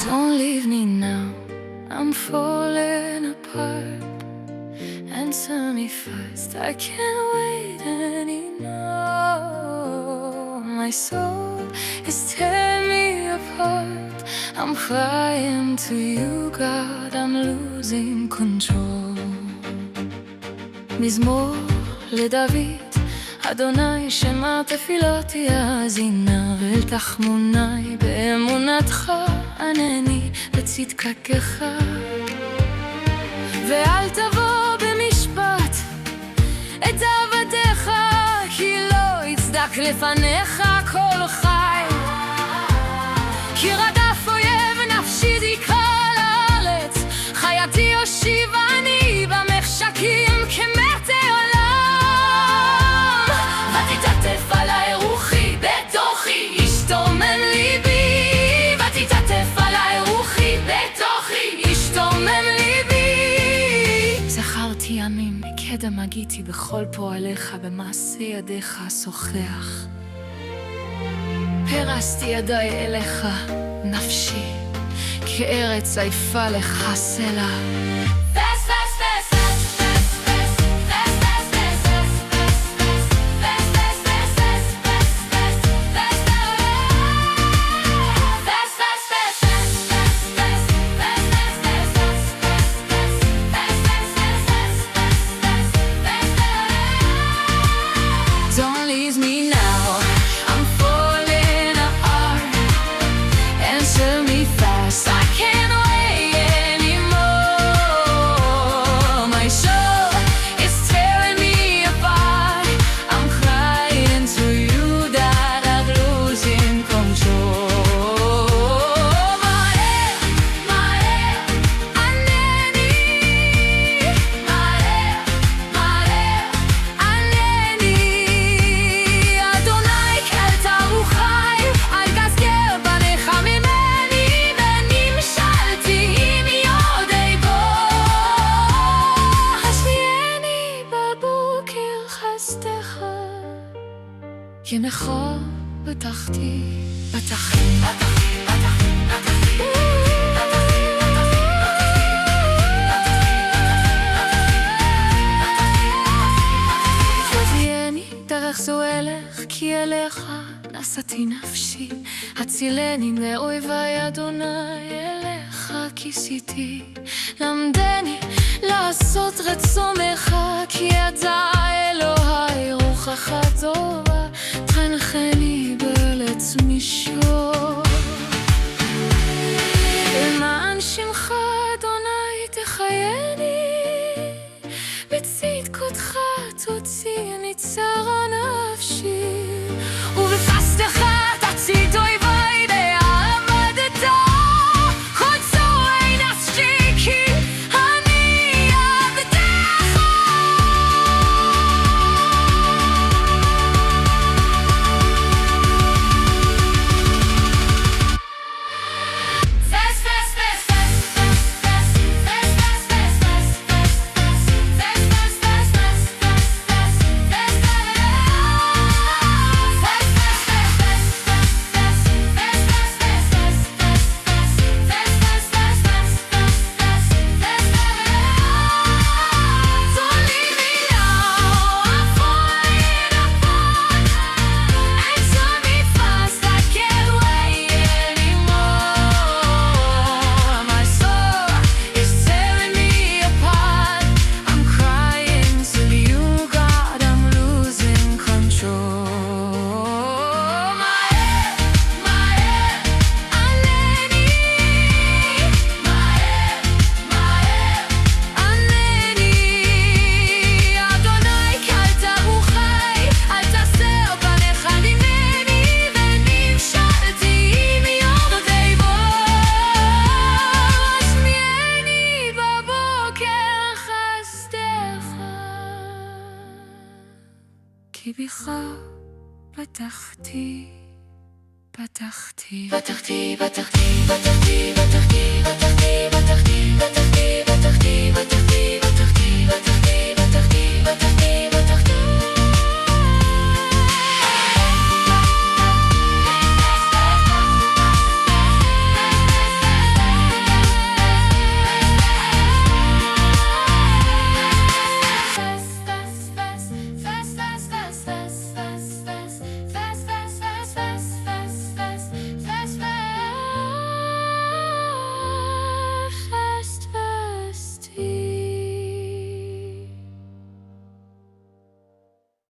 Don't leave me now, I'm falling apart. Answer me first, I can't wait anymore. My soul is tearing me apart. I'm crying to you, God, I'm losing control. מזמור לדוד, אדוני שמע תפילותי האזינה, ואל תחמוני באמונתך ענני לצדקתך. ואל תבוא במשפט את עבדיך, כי לא יצדק לפניך כל חי. כי רדף אויב נפשי דיכא לארץ, חייתי הושיב אני במחשכים כמתי עולם. ותתעטף עלי רוחי בתוכי, ישתומם ליבי. ותתעטף עלי רוחי בתוכי, ישתומם ליבי. זכרתי ימים מקדם הגיתי בכל פועליך, במעשה ידיך שוחח. פרסתי ידיי אליך, נפשי כארץ עייפה לך סלע. Don't leave me now, I'm falling apart. Answer me fast, I can't wait anymore. My soul is tearing me apart. I'm crying to you that I'm losing control. מהר, מהר, ענני. מהר, מהר, ענני. אדוני קלת רוחי, אל תסגר פניך ממני, ונמשלתי עם יודעי בו. השביעני בבוקר חסדך, כי נכר בטחתי, בטחתי. תביאני דרך זו אלך, כי אליך נשאתי נפשי. הצילני מאויבי אדוני, אליך כיסיתי. למדני לעשות רצונך, כי אתה אלוהי רוחך טובה. תחנכני בארץ מישור. למען שמך אדוני תחייני, בצדקותך תוציאני צרה נפשי. ובחסדך תצית אויבי בעבדתך, כל צורי נפשי כי אני עבדך. כי בך פתחתי, פתחתי, פתחתי, פתחתי, פתחתי, פתחתי, פתחתי, פתחתי, פתחתי, פתחתי